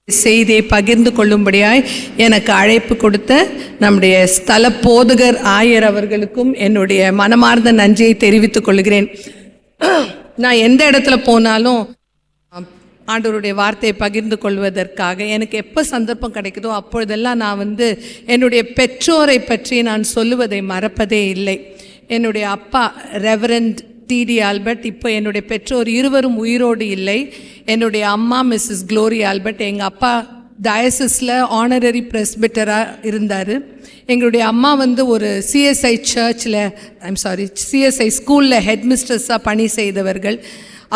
செய்தியை பகிர்ந்து கொள்ளும்படியாய் எனக்கு அழைப்பு கொடுத்த நம்முடைய ஸ்தல போதகர் ஆயர் அவர்களுக்கும் என்னுடைய மனமார்ந்த நன்றியை தெரிவித்துக் கொள்கிறேன். நான் எந்த இடத்துல போனாலும் ஆண்டவருடைய வார்த்தையை பகிர்ந்து கொள்வதற்காக எனக்கு எப்போ சந்தர்ப்பம் கிடைக்குதோ அப்பொழுதெல்லாம் நான் என்னுடைய பெற்றோரை பற்றி நான் சொல்லுவதை மறப்பதே இல்லை. என்னுடைய அப்பா ரெவரண்ட் டிடி ஆல்பர்ட், இப்போ என்னுடைய பெற்றோர் இருவரும் உயிரோடு இல்லை. என்னுடைய அம்மா மிஸ்ஸஸ் க்ளோரி ஆல்பர்ட், எங்கள் அப்பா டயசிஸில் ஆனரரி ப்ரெஸ்பிட்டராக இருந்தார். எங்களுடைய அம்மா ஒரு சிஎஸ்ஐ சர்ச்சில் சிஎஸ்ஐ ஸ்கூலில் ஹெட் மிஸ்ட்ரஸாக பணி செய்தவர்கள்.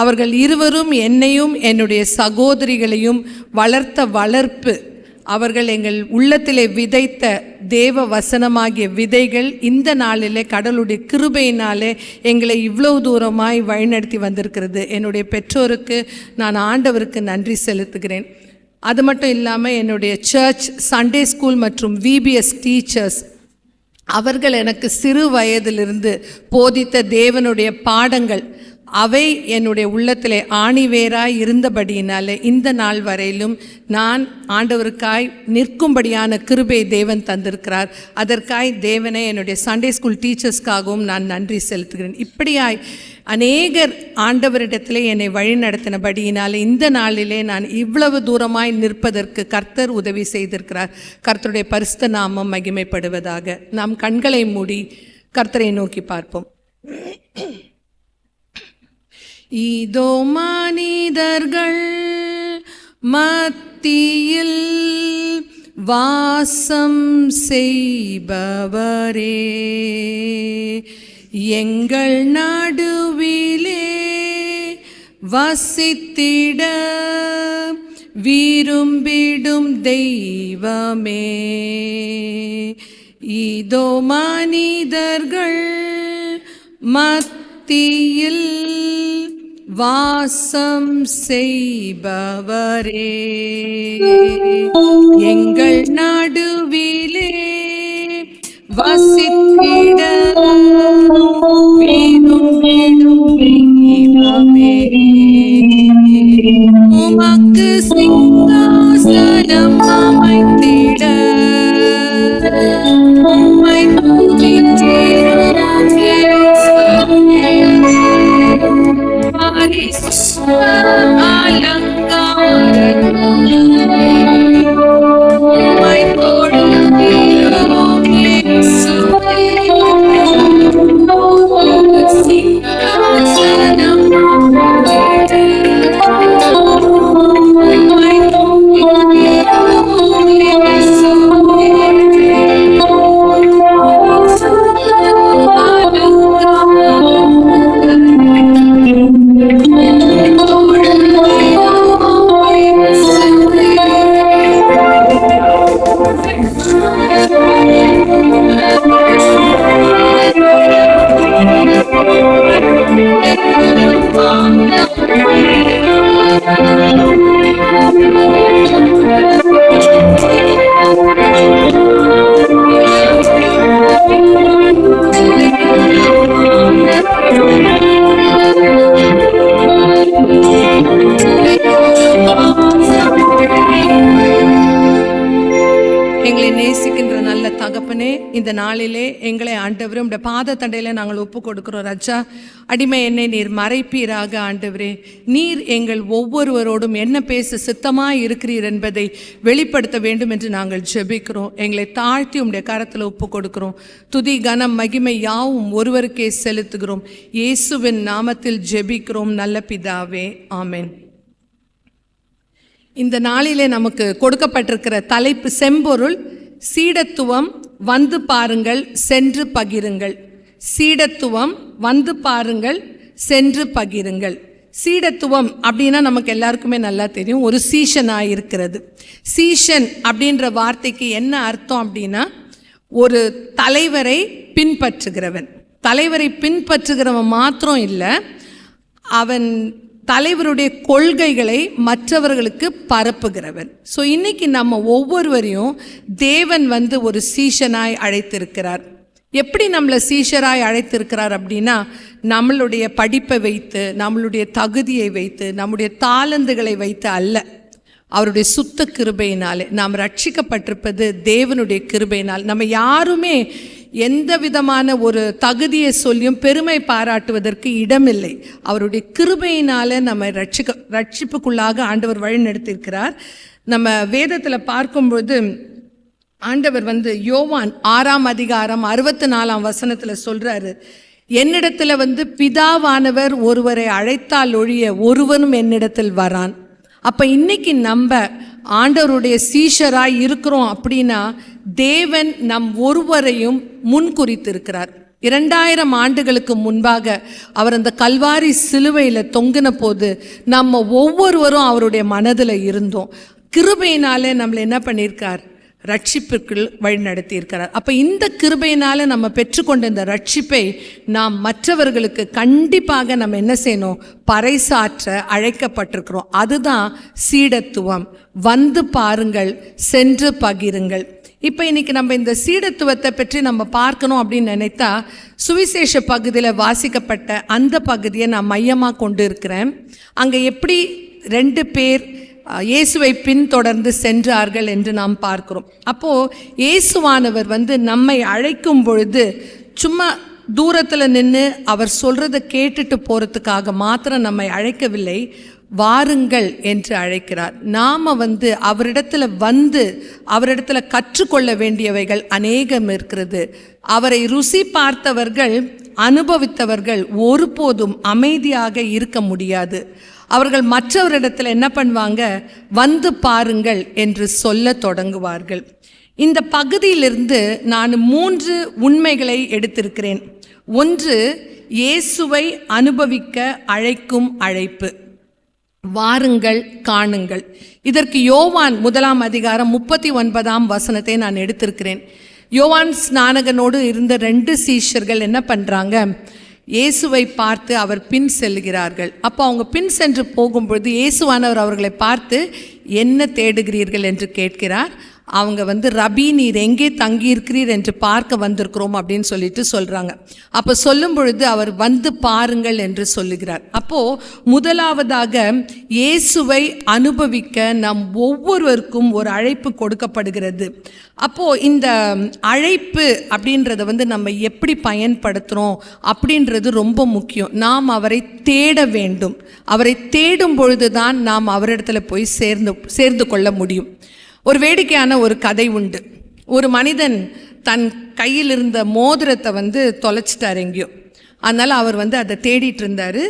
அவர்கள் இருவரும் என்னையும் என்னுடைய சகோதரிகளையும் வளர்த்த வளர்ப்பு, அவர்கள் எங்கள் உள்ளத்திலே விதைத்த தேவ வசனமாகிய விதைகள் இந்த நாளிலே கடவுளுடைய கிருபையினாலே எங்களை இவ்வளவு தூரமாய் வழிநடத்தி வந்திருக்கிறது. என்னுடைய பெற்றோருக்கு நான் ஆண்டவருக்கு நன்றி செலுத்துகிறேன். அது மட்டும் இல்லாமல் என்னுடைய சர்ச் சண்டே ஸ்கூல் மற்றும் விபிஎஸ் டீச்சர்ஸ், அவர்கள் எனக்கு சிறு வயதிலிருந்து போதித்த தேவனுடைய பாடங்கள் அவை என்னுடைய உள்ளத்திலே ஆணிவேராய் இருந்தபடியினாலே இந்த நாள் வரையிலும் நான் ஆண்டவருக்காய் நிற்கும்படியான கிருபை தேவன் தந்திருக்கிறார். அதற்காய் தேவனை என்னுடைய சண்டே ஸ்கூல் டீச்சர்ஸ்க்காகவும் நான் நன்றி செலுத்துகிறேன். இப்படியாய் அநேகர் ஆண்டவரிடத்திலே என்னை வழி நடத்தினபடியினாலே இந்த நாளிலே நான் இவ்வளவு தூரமாய் நிற்பதற்கு கர்த்தர் உதவி செய்திருக்கிறார். கர்த்தருடைய பரிசுத்த நாமம் மகிமைப்படுவதாக. நாம் கண்களை மூடி கர்த்தரை நோக்கி பார்ப்போம். இதோ மனிதர்கள் மத்தியில் வாசம் செய்பவரே, எங்கள் நடுவிலே வசித்திட விரும்பிடும் தெய்வமே. இதோ மனிதர்கள் மத்தியில் வாசம் செய்பவரே, எங்கள் நடுவிலே வசித்திட விரும்பிடும் தெய்வமே. உமக்கு சிங்காசனம் அமைத்திட உம்மை இந்த நாளிலே எங்களை ஆண்டவரே உம்முடைய பாத தண்டையில் நாங்கள் ஒப்பு கொடுக்கிறோம். ராஜா, அடிமை என்னை நீர் மறைப்பீராக. ஆண்டவரே, நீர் எங்கள் ஒவ்வொருவரோடும் என்ன பேச சித்தமாய் இருக்கிறீர் என்பதை வெளிப்படுத்த வேண்டும் என்று நாங்கள் ஜெபிக்கிறோம். எங்களை தாழ்த்தி உம்முடைய கரத்தில் ஒப்பு கொடுக்கிறோம். துதி கனம் மகிமை யாவும் ஒருவருக்கே செலுத்துகிறோம். இயேசுவின் நாமத்தில் ஜெபிக்கிறோம் நல்ல பிதாவே, ஆமென். இந்த நாளிலே நமக்கு கொடுக்கப்பட்டிருக்கிற தலைப்பு செம்பொருள் சீடத்துவம் வந்து பாருங்கள் சென்று பகிருங்கள். சீடத்துவம் வந்து பாருங்கள் சென்று பகிருங்கள். சீடத்துவம் அப்படின்னா நமக்கு எல்லாருக்குமே நல்லா தெரியும், ஒரு சீஷனாக இருக்கிறது. சீஷன் அப்படின்ற வார்த்தைக்கு என்ன அர்த்தம் அப்படின்னா ஒரு தலைவரை பின்பற்றுகிறவன். தலைவரை பின்பற்றுகிறவன் மாத்திரம் இல்லை, அவன் தலைவருடைய கொள்கைகளை மற்றவர்களுக்கு பரப்புகிறவன். ஸோ இன்னைக்கு நம்ம ஒவ்வொருவரையும் தேவன் ஒரு சீஷனாய் அழைத்திருக்கிறார். எப்படி நம்மளை சீஷராய் அழைத்திருக்கிறார் அப்படின்னா, நம்மளுடைய படிப்பை வைத்து, நம்மளுடைய தகுதியை வைத்து, நம்முடைய தாளந்துகளை வைத்து அல்ல, அவருடைய சுத்த கிருபையினாலே. நாம் ரட்சிக்கப்பட்டிருப்பது தேவனுடைய கிருபையினால். நம்ம யாருமே எந்த விதமான ஒரு தகுதியை சொல்லியும் பெருமை பாராட்டுவதற்கு இடமில்லை. அவருடைய கிருபையினால நம்ம ரட்சிப்புக்குள்ளாக ஆண்டவர் வழி நடத்தியிருக்கிறார். நம்ம வேதத்தில் பார்க்கும்போது ஆண்டவர் யோவான் 6ஆம் அதிகாரம் 64ஆம் வசனத்தில் சொல்றாரு, என்னிடத்துல பிதாவானவர் ஒருவரை அழைத்தால் ஒழிய ஒருவனும் என்னிடத்தில் வரான். அப்ப இன்னைக்கு நம்ம ஆண்டவருடைய சீஷராய் இருக்கிறோம் அப்படின்னா தேவன் நம் ஒருவரையும் முன்குறித்திருக்கிறார். 2000 ஆண்டுகளுக்கு முன்பாக அவர் அந்த கல்வாரி சிலுவையில் தொங்கின போது நம்ம ஒவ்வொருவரும் அவருடைய மனதில் இருந்தோம். கிருபையினாலே நம்மளை என்ன பண்ணியிருக்கார்? ரட்சிப்புக்குள் வழி நடத்தியிருக்கிறார். அப்போ இந்த கிருபையினால நம்ம பெற்றுக்கொண்ட இந்த ரட்சிப்பை நாம் மற்றவர்களுக்கு கண்டிப்பாக நம்ம என்ன செய்யணும்? பறைசாற்ற அழைக்கப்பட்டிருக்கிறோம். அதுதான் சீடத்துவம். வந்து பாருங்கள், சென்று பகிருங்கள். இப்போ இன்னைக்கு நம்ம இந்த சீடத்துவத்தை பற்றி நம்ம பார்க்கணும் அப்படின்னு நினைத்தா சுவிசேஷ பகுதியில் வாசிக்கப்பட்ட அந்த பகுதியை நான் மையமாக கொண்டு இருக்கிறேன். அங்கே எப்படி 2 பேர் இயேசுவை பின்தொடர்ந்து சென்றார்கள் என்று நாம் பார்க்கிறோம். அப்போது இயேசுவானவர் நம்மை அழைக்கும் பொழுது சும்மா தூரத்தில் நின்று அவர் சொல்கிறத கேட்டுட்டு போகிறதுக்காக மாத்திரம் நம்மை அழைக்கவில்லை, வாருங்கள் என்று அழைக்கிறார். நாம் அவரிடத்துல கற்றுக்கொள்ள வேண்டியவைகள் அநேகம் இருக்கிறது. அவரை ருசி பார்த்தவர்கள், அனுபவித்தவர்கள் ஒருபோதும் அமைதியாக இருக்க முடியாது. அவர்கள் மற்றவரிடத்தில் என்ன பண்ணுவாங்க? வந்து பாருங்கள் என்று சொல்ல தொடங்குவார்கள். இந்த பகுதியிலிருந்து நான் 3 உண்மைகளை எடுத்திருக்கிறேன். ஒன்று, இயேசுவை அனுபவிக்க அழைக்கும் அழைப்பு. வாருங்கள், காணுங்கள். இதற்கு யோவான் 1ஆம் அதிகாரம் 39ஆம் வசனத்தை நான் எடுத்திருக்கிறேன். யோவான் ஸ்நானகனோடு இருந்த 2 சீஷர்கள் என்ன பண்ணுறாங்க? இயேசுவை பார்த்து அவர் பின் செல்கிறார்கள். அப்போ அவங்க பின் சென்று போகும்பொழுது இயேசுவானவர் அவர்களை பார்த்து என்ன தேடுகிறீர்கள் என்று கேட்கிறார். அவங்க ரபி, நீர் எங்கே தங்கியிருக்கிறீர் என்று பார்க்க வந்திருக்கிறோம் அப்படின்னு சொல்லிட்டு சொல்கிறாங்க. அப்போ சொல்லும் பொழுது அவர் வந்து பாருங்கள் என்று சொல்லுகிறார். அப்போது முதலாவதாக இயேசுவை அனுபவிக்க நம் ஒவ்வொருவருக்கும் ஒரு அழைப்பு கொடுக்கப்படுகிறது. அப்போது இந்த அழைப்பு அப்படின்றத நம்ம எப்படி பயன்படுத்துகிறோம் அப்படின்றது ரொம்ப முக்கியம். நாம் அவரை தேட வேண்டும். அவரை தேடும் பொழுது தான் நாம் அவரிடத்துல போய் சேர்ந்து கொள்ள முடியும். ஒரு வேடிக்கையான ஒரு கதை உண்டு. ஒரு மனிதன் தன் கையில் இருந்த மோதிரத்தை தொலைச்சிட்டார் எங்கேயோ. அதனால் அவர் அதை தேடிட்டு இருந்தார்.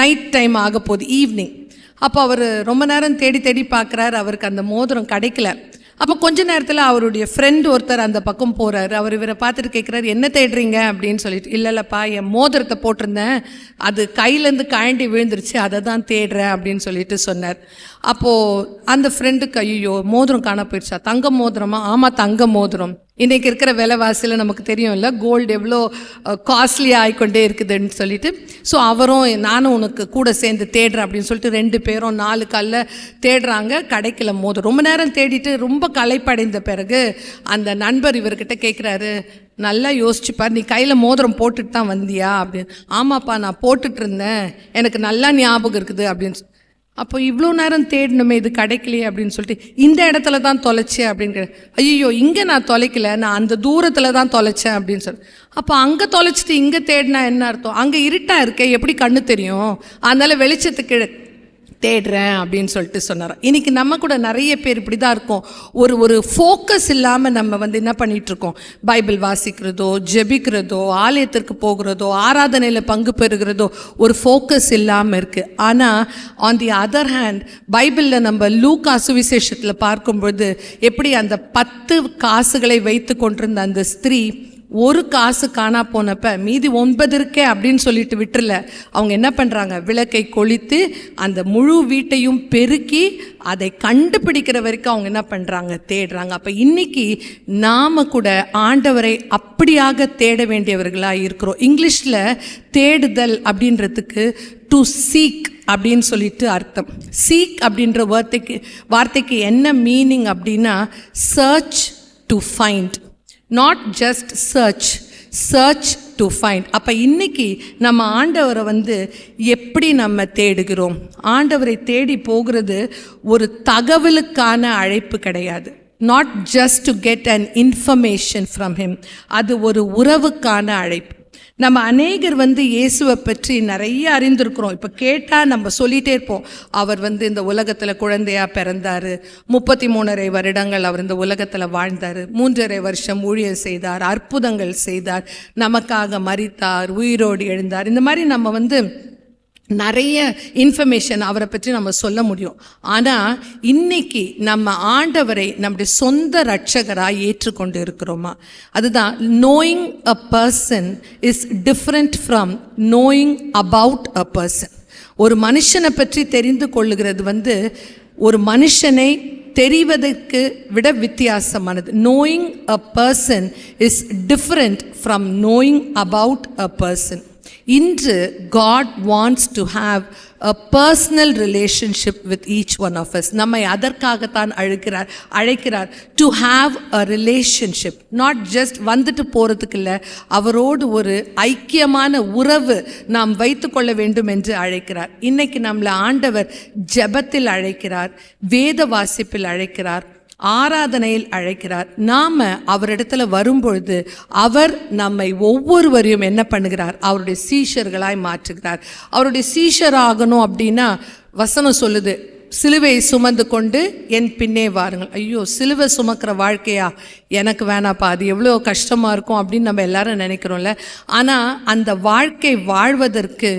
நைட் டைம் ஆக போகுது, ஈவினிங். அப்போ அவர் ரொம்ப நேரம் தேடி பார்க்குறாரு, அவருக்கு அந்த மோதிரம் கிடைக்கல. அப்போ கொஞ்ச நேரத்தில் அவருடைய ஃப்ரெண்ட் ஒருத்தர் அந்த பக்கம் போகிறாரு. அவர் இவரை பார்த்துட்டு கேட்குறாரு, என்ன தேடுறீங்க அப்படின்னு சொல்லிட்டு. இல்லைப்பா, என் மோதிரத்தை போட்டிருந்தேன், அது கையிலேருந்து கழண்டி விழுந்துருச்சு, அதை தான் தேடுறேன் அப்படின்னு சொல்லிட்டு சொன்னார். அப்போது அந்த ஃப்ரெண்டுக்கு, ஐயோ மோதிரம் காண போயிடுச்சா? தங்க மோதிரமா? ஆமாம், தங்க மோதிரம். இன்றைக்கி இருக்கிற விலைவாசியில் நமக்கு தெரியும் இல்லை, கோல்டு எவ்வளோ காஸ்ட்லியாக ஆகிக்கொண்டே இருக்குதுன்னு சொல்லிட்டு. ஸோ அவரும் நானும் உனக்கு கூட சேர்ந்து தேடுறேன் அப்படின்னு சொல்லிட்டு 2 பேரும் 4 கல்ல தேடுறாங்க. கிடைக்கல மோதிரம். ரொம்ப நேரம் தேடிட்டு ரொம்ப களைப்படைந்த பிறகு அந்த நண்பர் இவர்கிட்ட கேட்குறாரு, நல்லா யோசிச்சுப்பார், நீ கையில் மோதிரம் போட்டுட்டு தான் வந்தியா அப்படின்னு. ஆமாப்பா, நான் போட்டுட்டு இருந்தேன், எனக்கு நல்லா ஞாபகம் இருக்குது அப்படின்னு. அப்போ இவ்வளோ நேரம் தேடணுமே, இது கிடைக்கலையே அப்படின்னு சொல்லிட்டு, இந்த இடத்துல தான் தொலைச்சேன் அப்படின்னு. ஐயோ, இங்கே நான் தொலைக்கல, நான் அந்த தூரத்தில் தான் தொலைச்சேன் அப்படின்னு சொல்லி. அப்போ அங்கே தொலைச்சிட்டு இங்கே தேடினா என்ன அர்த்தம்? அங்கே இருட்டாக இருக்கே, எப்படி கண்ணு தெரியும்? அதனால் வெளிச்சத்துக்கு தேடுறேன் அப்படின்னு சொல்லிட்டு சொன்னார். இன்றைக்கி நம்ம கூட நிறைய பேர் இப்படி தான் இருக்கோம். ஒரு ஃபோக்கஸ் இல்லாமல் நம்ம என்ன பண்ணிகிட்ருக்கோம்? பைபிள் வாசிக்கிறதோ, ஜெபிக்கிறதோ, ஆலயத்திற்கு போகிறதோ, ஆராதனையில் பங்கு பெறுகிறதோ ஒரு ஃபோக்கஸ் இல்லாமல் இருக்குது. ஆனால் ஆன் தி அதர் ஹேண்ட் பைபிளில் நம்ம லூக்கா சுவிசேஷத்தில் பார்க்கும்பொழுது எப்படி அந்த 10 காசுகளை வைத்து கொண்டிருந்த அந்த ஸ்திரீ ஒரு காசு காணா போனப்ப மீதி 9 இருக்கே அப்படின்னு சொல்லிட்டு விட்டுறல. அவங்க என்ன பண்ணுறாங்க? விளக்கை கொளுத்தி அந்த முழு வீட்டையும் பெருக்கி அதை கண்டுபிடிக்கிற வரைக்கும் அவங்க என்ன பண்ணுறாங்க? தேடுறாங்க. அப்போ இன்னைக்கு நாம் கூட ஆண்டவரை அப்படியாக தேட வேண்டியவர்களாக இருக்கிறோம். இங்கிலீஷில் தேடுதல் அப்படின்றதுக்கு டு சீக் அப்படின்னு சொல்லிட்டு அர்த்தம். சீக் அப்படின்ற வார்த்தைக்கு என்ன மீனிங் அப்படின்னா, search to find. Not just search. Search to find. அப்போ இன்னைக்கு நம்ம ஆண்டவரை வந்து எப்படி நம்ம தேடுகிறோம்? ஆண்டவரை தேடி போகிறது ஒரு தகவலுக்கான அழைப்பு கிடையாது. Not just to get an information from him. அது ஒரு உறவுக்கான அழைப்பு. நம்ம அநேகர் வந்து இயேசுவை பற்றி நிறைய அறிந்திருக்கிறோம். இப்போ கேட்டால் நம்ம சொல்லிகிட்டே இருப்போம், அவர் வந்து இந்த உலகத்தில் குழந்தையாக பிறந்தார், 33.5 வருடங்கள் அவர் இந்த உலகத்தில் வாழ்ந்தார், 3.5 வருஷம் ஊழியம் செய்தார், அற்புதங்கள் செய்தார், நமக்காக மரித்தார், உயிரோடு எழுந்தார். இந்த மாதிரி நம்ம வந்து நிறைய இன்ஃபர்மேஷன் அவரை பற்றி நம்ம சொல்ல முடியும். ஆனால் இன்னைக்கு நம்ம ஆண்டவரை நம்முடைய சொந்த இரட்சகராக ஏற்றுக்கொண்டு இருக்கிறோமா? அதுதான் knowing a person is different from knowing about a person. ஒரு மனுஷனை பற்றி தெரிந்து கொள்ளுகிறது வந்து ஒரு மனுஷனை தெரிவதற்கு விட வித்தியாசமானது. Knowing a person is different from knowing about a person. இன்று God wants to have a personal relationship with each one of us. நம்மை அதற்காகத்தான் அழைக்கிறார் to have a relationship, not just வந்துட்டு போகிறதுக்கு இல்லை, அவரோடு ஒரு ஐக்கியமான உறவு நாம் வைத்து கொள்ள வேண்டும் என்று அழைக்கிறார். இன்னைக்கு நம்மளை ஆண்டவர் ஜெபத்தில் அழைக்கிறார், வேத வாசிப்பில் அழைக்கிறார், ஆராதனையில் அழைக்கிறார். நாம் அவரிடத்துல வரும்பொழுது அவர் நம்மை ஒவ்வொருவரையும் என்ன பண்ணுகிறார்? அவருடைய சீஷர்களாய் மாற்றுகிறார். அவருடைய சீஷர் ஆகணும் அப்படின்னா வசனம் சொல்லுது, சிலுவையை சுமந்து கொண்டு என் பின்னே வாருங்கள். ஐயோ, சிலுவை சுமக்கிற வாழ்க்கையா? எனக்கு வேணாப்பா, அது எவ்வளோ கஷ்டமாக இருக்கும் அப்படின்னு நம்ம எல்லாரும் நினைக்கிறோம்ல. ஆனால் அந்த வாழ்க்கை வாழ்வதற்கு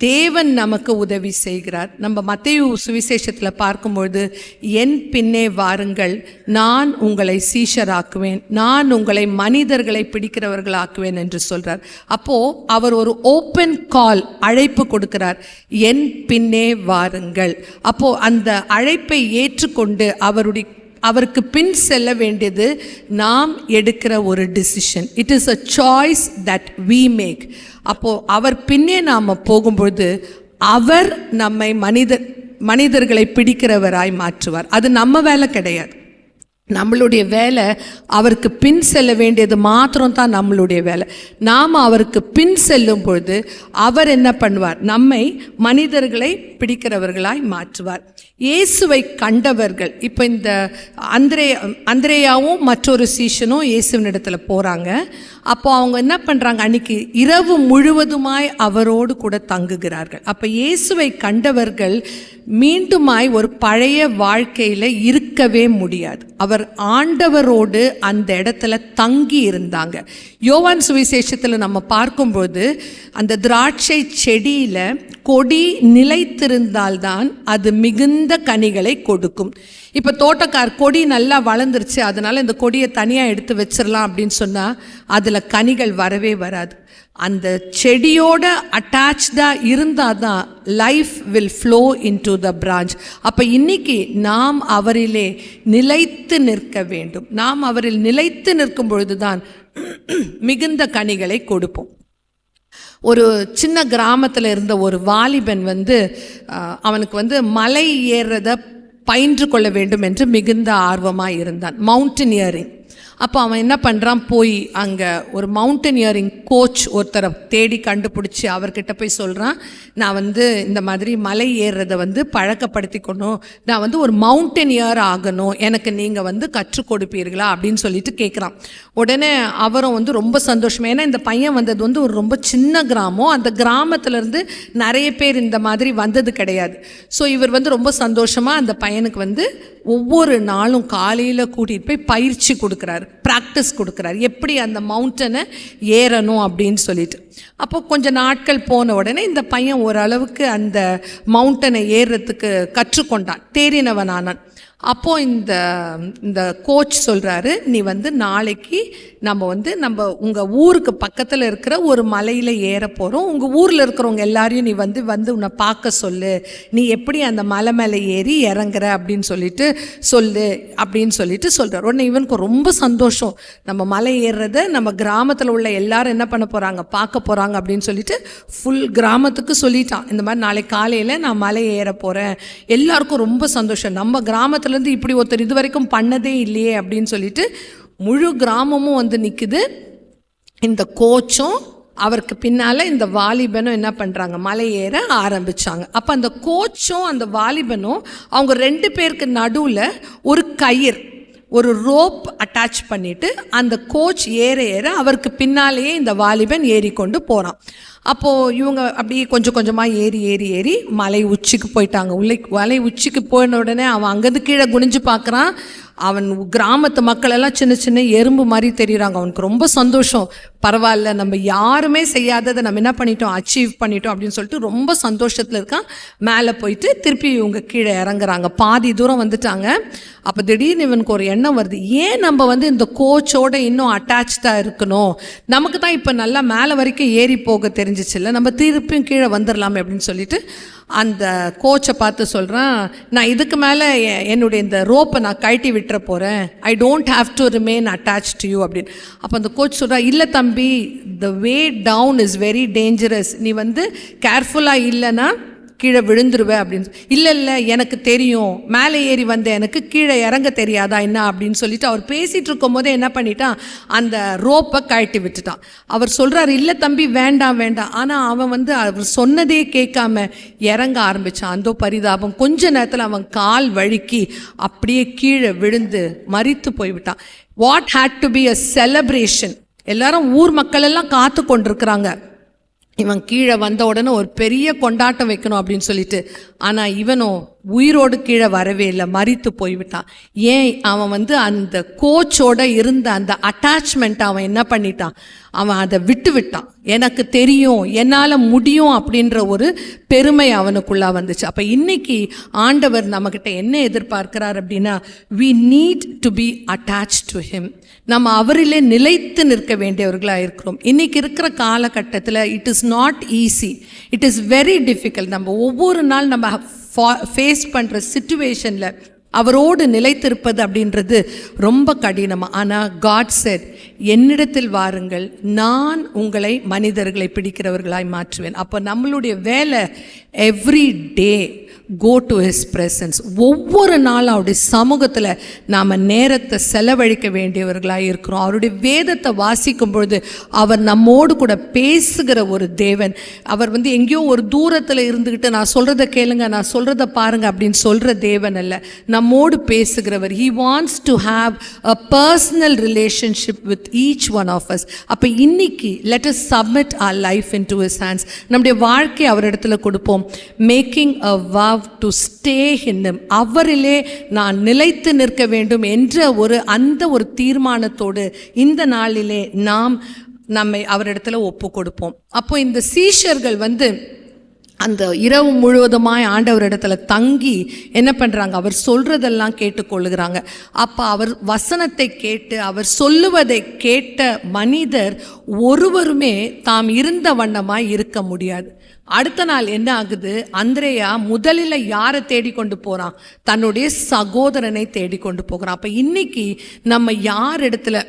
தேவன் நமக்கு உதவி செய்கிறார். நம்ம மத்தேயு சுவிசேஷத்தில் பார்க்கும்பொழுது, என் பின்னே வாருங்கள், நான் உங்களை சீஷராக்குவேன், நான் உங்களை மனிதர்களை பிடிக்கிறவர்களாக்குவேன் என்று சொல்கிறார். அப்போது அவர் ஒரு ஓப்பன் கால், அழைப்பு கொடுக்கிறார், என் பின்னே வாருங்கள். அப்போது அந்த அழைப்பை ஏற்றுக்கொண்டு அவருக்கு பின் செல்ல வேண்டியது நாம் எடுக்கிற ஒரு decision. It is a choice that we make. அப்போது அவர் பின்னே நாம் போகும்பொழுது அவர் நம்மை மனிதர்களை பிடிக்கிறவராய் மாற்றுவார். அது நம்ம வேலை கிடையாது. நம்மளுடைய வேலை அவருக்கு பின் செல்ல வேண்டியது மாத்திரம் தான் நம்மளுடைய வேலை. நாம் அவருக்கு பின் செல்லும் பொழுது அவர் என்ன பண்ணுவார்? நம்மை மனிதர்களை பிடிக்கிறவர்களாய் மாற்றுவார். இயேசுவை கண்டவர்கள், இப்போ இந்த அந்திரேயாவும் மற்றொரு சீஷனும் இயேசுவின் இடத்துல போகிறாங்க. அப்போ அவங்க என்ன பண்ணுறாங்க? அன்னைக்கு இரவு முழுவதுமாய் அவரோடு கூட தங்குகிறார்கள். அப்போ இயேசுவை கண்டவர்கள் மீண்டுமாய் ஒரு பழைய வாழ்க்கையில் இருக்கவே முடியாது. அவர் ஆண்டவரோடு அந்த இடத்துல தங்கி இருந்தாங்க. யோவான் சுவிசேஷத்தில் நம்ம பார்க்கும்போது அந்த திராட்சை செடியில் கொடி நிலைத்திருந்தால்தான் அது மிகுந்த கனிகளை கொடுக்கும். இப்போ தோட்டக்கார் கொடி நல்லா வளர்ந்துருச்சு, அதனால் இந்த கொடியை தனியாக எடுத்து வச்சிடலாம் அப்படின்னு சொன்னால் அதில் கனிகள் வரவே வராது. அந்த செடியோட அட்டாச்சாக இருந்தால் தான் life will flow into the branch. அப்போ இன்னைக்கு நாம் அவரிலே நிலைத்து நிற்க வேண்டும். நாம் அவரில் நிலைத்து நிற்கும் பொழுது தான் மிகுந்த கனிகளை கொடுப்போம். ஒரு சின்ன கிராமத்தில் இருந்த ஒரு வாலிபன் அவனுக்கு மலை ஏறுறத பயின்று கொள்ள வேண்டும் என்று மிகுந்த ஆர்வமாக இருந்தான், மவுண்டனியரிங். அப்போ அவன் என்ன பண்ணுறான், போய் அங்கே ஒரு மவுண்டனியரிங் கோச் ஒருத்தரை தேடி கண்டுபிடிச்சி அவர்கிட்ட போய் சொல்கிறான், நான் இந்த மாதிரி மலை ஏறுறதை பழக்கப்படுத்திக்கணும், நான் ஒரு மவுண்டனியர் ஆகணும், எனக்கு நீங்கள் கற்றுக் கொடுப்பீர்களா அப்படின்னு சொல்லிட்டு கேட்குறான். உடனே அவரும் ரொம்ப சந்தோஷம். ஏன்னா இந்த பையன் வந்தது ஒரு ரொம்ப சின்ன கிராமம், அந்த கிராமத்துலேருந்து நிறைய பேர் இந்த மாதிரி வந்தது கிடையாது. ஸோ இவர் ரொம்ப சந்தோஷமாக அந்த பையனுக்கு ஒவ்வொரு நாளும் காலையில் கூட்டிகிட்டு போய் பயிற்சி கொடுக்குறாரு, ப்ராக்டிஸ் கொடுக்குறாரு, எப்படி அந்த மவுண்டனை ஏறணும் அப்படின்னு சொல்லிட்டு. அப்போ கொஞ்சம் நாட்கள் போன உடனே இந்த பையன் ஓரளவுக்கு அந்த மவுண்டனை ஏறுறதுக்கு கற்றுக்கொண்டான், தேறினவனானான். அப்போது இந்த கோச் சொல்கிறாரு, நீ நாளைக்கு நம்ம உங்கள் ஊருக்கு பக்கத்தில் இருக்கிற ஒரு மலையில் ஏற போகிறோம், உங்கள் ஊரில் இருக்கிறவங்க எல்லாரையும் நீ உன்னை பார்க்க சொல்லு, நீ எப்படி அந்த மலை மேலே ஏறி இறங்குற அப்படின்னு சொல்லிட்டு சொல்லு அப்படின்னு சொல்லிட்டு சொல்கிறார். உடனே இவனுக்கு ரொம்ப சந்தோஷம், நம்ம மலை ஏறுறத நம்ம கிராமத்தில் உள்ள எல்லாரும் என்ன பண்ண போகிறாங்க, பார்க்க போகிறாங்க அப்படின்னு சொல்லிட்டு ஃபுல் கிராமத்துக்கு சொல்லிட்டான், இந்த மாதிரி நாளைக்கு காலையில் நான் மலை ஏற போகிறேன். எல்லாருக்கும் ரொம்ப சந்தோஷம், நம்ம கிராமத்தில் இப்படி ஒருத்தர் இது வரைக்கும் பண்ணதே இல்லையே அப்படின்னு சொல்லிட்டு முழு கிராமமும் நிற்குது. இந்த கோச்சும் அவருக்கு பின்னால் இந்த வாலிபனும் என்ன பண்ணுறாங்க, மலை ஏற ஆரம்பித்தாங்க. அப்போ அந்த கோச்சும் அந்த வாலிபனும் அவங்க 2 பேருக்கு நடுவில் ஒரு கயிறு, ஒரு ரோப் அட்டாச் பண்ணிவிட்டு அந்த கோச் ஏற ஏற அவருக்கு பின்னாலேயே இந்த வாலிபன் ஏறிக்கொண்டு போகிறான். அப்போது இவங்க அப்படியே கொஞ்சம் கொஞ்சமாக ஏறி மலை உச்சிக்கு போயிட்டாங்க. மலை உச்சிக்கு போன உடனே அவன் அங்கேருந்து கீழே குனிஞ்சு பார்க்குறான். அவன் கிராமத்து மக்கள் எல்லாம் சின்ன சின்ன எறும்பு மாதிரி தெரியுறாங்க. அவனுக்கு ரொம்ப சந்தோஷம். பரவாயில்ல, நம்ம யாருமே செய்யாததை நம்ம என்ன பண்ணிட்டோம், அச்சீவ் பண்ணிட்டோம் அப்படின்னு சொல்லிட்டு ரொம்ப சந்தோஷத்தில் இருக்கான். மேலே போயிட்டு திருப்பி இவங்க கீழே இறங்குறாங்க. பாதி தூரம் வந்துட்டாங்க. அப்போ திடீர்னு இவனுக்கு ஒரு எண்ணம் வருது, ஏன் நம்ம இந்த கோச்சோட இன்னும் அட்டாச்சாக இருக்கணும், நமக்கு தான் இப்போ நல்லா மேலே வரைக்கும் ஏறி போக தெரிஞ்சிச்சு இல்லை, நம்ம திருப்பியும் கீழே வந்துடலாமே அப்படின்னு சொல்லிட்டு அந்த கோச்சை பார்த்து சொல்கிறான், நான் இதுக்கு மேலே என்னுடைய இந்த ரோப்பை நான் கழட்டி விட்டுற போகிறேன், I don't have to remain attach to you அப்படின்னு. அப்போ அந்த கோச் சொல்கிறா, இல்லை தம்பி, the way down is very dangerous, நீ கேர்ஃபுல்லாக இல்லைன்னா கீழே விழுந்துருவேன் அப்படின்னு. இல்லை எனக்கு தெரியும், மேலே ஏறி வந்த எனக்கு கீழே இறங்க தெரியாதா என்ன அப்படின்னு சொல்லிட்டு அவர் பேசிகிட்டு இருக்கும் போதே என்ன பண்ணிட்டான், அந்த ரோப்பை கழட்டி விட்டுட்டான். அவர் சொல்கிறார், இல்லை தம்பி வேண்டாம். ஆனால் அவன் அவர் சொன்னதே கேட்காம இறங்க ஆரம்பித்தான். அந்த பரிதாபம், கொஞ்ச நேரத்தில் அவன் கால் வழுக்கி அப்படியே கீழே விழுந்து மரித்து போய்விட்டான். What had to be a celebration. எல்லாரும் ஊர் மக்கள் எல்லாம் காத்து கொண்டிருக்கிறாங்க, இவன் கீழே வந்த உடனே ஒரு பெரிய கொண்டாட்டம் வைக்கணும் அப்படின்னு சொல்லிட்டு. ஆனால் இவனும் உயிரோடு கீழே வரவே இல்லை, மரித்து போய்விட்டான். ஏன், அவன் அந்த கோச்சோட இருந்த அந்த அட்டாச்மெண்ட் அவன் என்ன பண்ணிட்டான், அவன் அதை விட்டான். எனக்கு தெரியும், என்னால் முடியும் அப்படின்ற ஒரு பெருமை அவனுக்குள்ளே வந்துச்சு. அப்போ இன்னைக்கு ஆண்டவர் நம்மக்கிட்ட என்ன எதிர்பார்க்கிறார் அப்படின்னா, we need to be attached to him. நம்ம அவரிலே நிலைத்து நிற்க வேண்டியவர்களாக இருக்கிறோம். இன்றைக்கி இருக்கிற காலகட்டத்தில் it is not easy, it is very difficult. நம்ம ஒவ்வொரு நாள் நம்ம ஃபேஸ் பண்ணுற சிச்சுவேஷனில் அவரோடு நிலைத்திருப்பது அப்படின்றது ரொம்ப கடினமாக. ஆனால் காட் செட், என்னிடத்தில் வாருங்கள், நான் உங்களை மனிதர்களை பிடிக்கிறவர்களாய் மாற்றுவேன். அப்போ நம்மளுடைய வேலை every day go to his presence. ஒவ்வொரு நாளும் அவருடைய சமூகத்தில் நாம் நேரத்தை செலவழிக்க வேண்டியவர்களாக இருக்கிறோம். அவருடைய வேதத்தை வாசிக்கும் பொழுது அவர் நம்மோடு கூட பேசுகிற ஒரு தேவன். அவர் எங்கேயோ ஒரு தூரத்தில் இருந்துக்கிட்டு நான் சொல்கிறத கேளுங்க, நான் சொல்கிறத பாருங்க அப்படின்னு சொல்கிற தேவன் அல்ல, நம்மோடு பேசுகிறவர். He wants to have a personal relationship with each one of us. அப்போ இன்னைக்கு let us submit our life into his hands. நம்முடைய வாழ்க்கை அவரிடத்துல கொடுப்போம். Making a vow to stay in him. அவரிலே நான் நிலைத்து நிற்க வேண்டும் என்ற அந்த ஒரு தீர்மானத்தோடு இந்த நாளிலே நாம் நம்மை அவரிடத்துல ஒப்பு கொடுப்போம். அப்போ இந்த சீஷர்கள் அந்த இரவு முழுவதுமாய் ஆண்டவரிடத்துல தங்கி என்ன பண்ணுறாங்க, அவர் சொல்கிறதெல்லாம் கேட்டுக்கொள்ளுகிறாங்க. அப்போ அவர் வசனத்தை கேட்டு அவர் சொல்லுவதை கேட்ட மனிதர் ஒருவருமே தாம் இருந்த வண்ணமாய் இருக்க முடியாது. அடுத்த நாள் என்ன ஆகுது, அந்திரேயா முதலில் யாரை தேடிக்கொண்டு போகிறான், தன்னுடைய சகோதரனை தேடிக்கொண்டு போகிறான். அப்போ இன்னைக்கு நம்ம யார் இடத்துல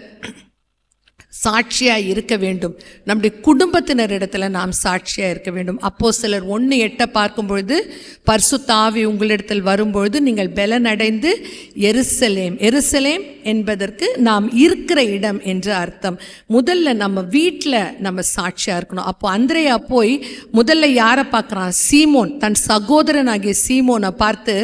சாட்சியாக இருக்க வேண்டும், நம்முடைய குடும்பத்தினர் இடத்துல நாம் சாட்சியாக இருக்க வேண்டும். அப்போஸ்தலர் 1:8 பார்க்கும்பொழுது, பரிசுத்த ஆவி உங்களிடத்தில் வரும்பொழுது நீங்கள் பலனடைந்து எருசலேம், எருசலேம் என்பதற்கு நாம் இருக்கிற இடம் என்று அர்த்தம். முதல்ல நம்ம வீட்டில் நம்ம சாட்சியாக இருக்கணும். அப்போ அந்திரேயா போய் முதல்ல யாரை பார்க்குறான், சீமோன், தன் சகோதரனாகிய சீமோனை பார்த்து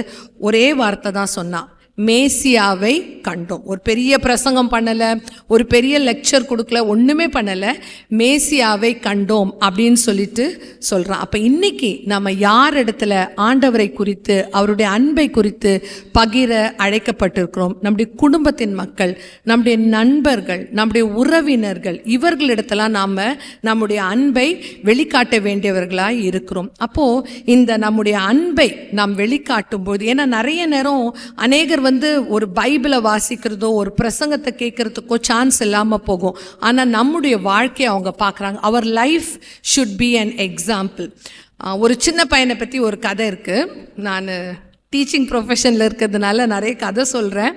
ஒரே வார்த்தை தான் சொன்னான், மேசியாவை கண்டோம். ஒரு பெரிய பிரசங்கம் பண்ணலை, ஒரு பெரிய லெக்சர் கொடுக்கல, ஒன்றுமே பண்ணலை, மேசியாவை கண்டோம் அப்படின்னு சொல்லிட்டு சொல்கிறான். அப்போ இன்னைக்கு நம்ம யார் இடத்துல ஆண்டவரை குறித்து அவருடைய அன்பை குறித்து பகிர அழைக்கப்பட்டிருக்கிறோம், நம்முடைய குடும்பத்தின் மக்கள், நம்முடைய நண்பர்கள், நம்முடைய உறவினர்கள், இவர்களிடத்தெல்லாம் நாம் நம்முடைய அன்பை வெளிக்காட்ட வேண்டியவர்களாக இருக்கிறோம். அப்போது இந்த நம்முடைய அன்பை நாம் வெளிக்காட்டும் போது, ஏன்னா நிறைய நேரம் அநேகர் ஒரு பைபிளை வாசிக்கிறதோ ஒரு பிரசங்கத்தை கேட்கறதுக்கோ சான்ஸ் இல்லாமல் போகும். ஆனால் நம்முடைய வாழ்க்கையை அவங்க பார்க்குறாங்க. அவர் life should be an example. ஒரு சின்ன பையனை பற்றி ஒரு கதை இருக்குது. நான் டீச்சிங் ப்ரொஃபஷனில் இருக்கிறதுனால நிறைய கதை சொல்கிறேன்.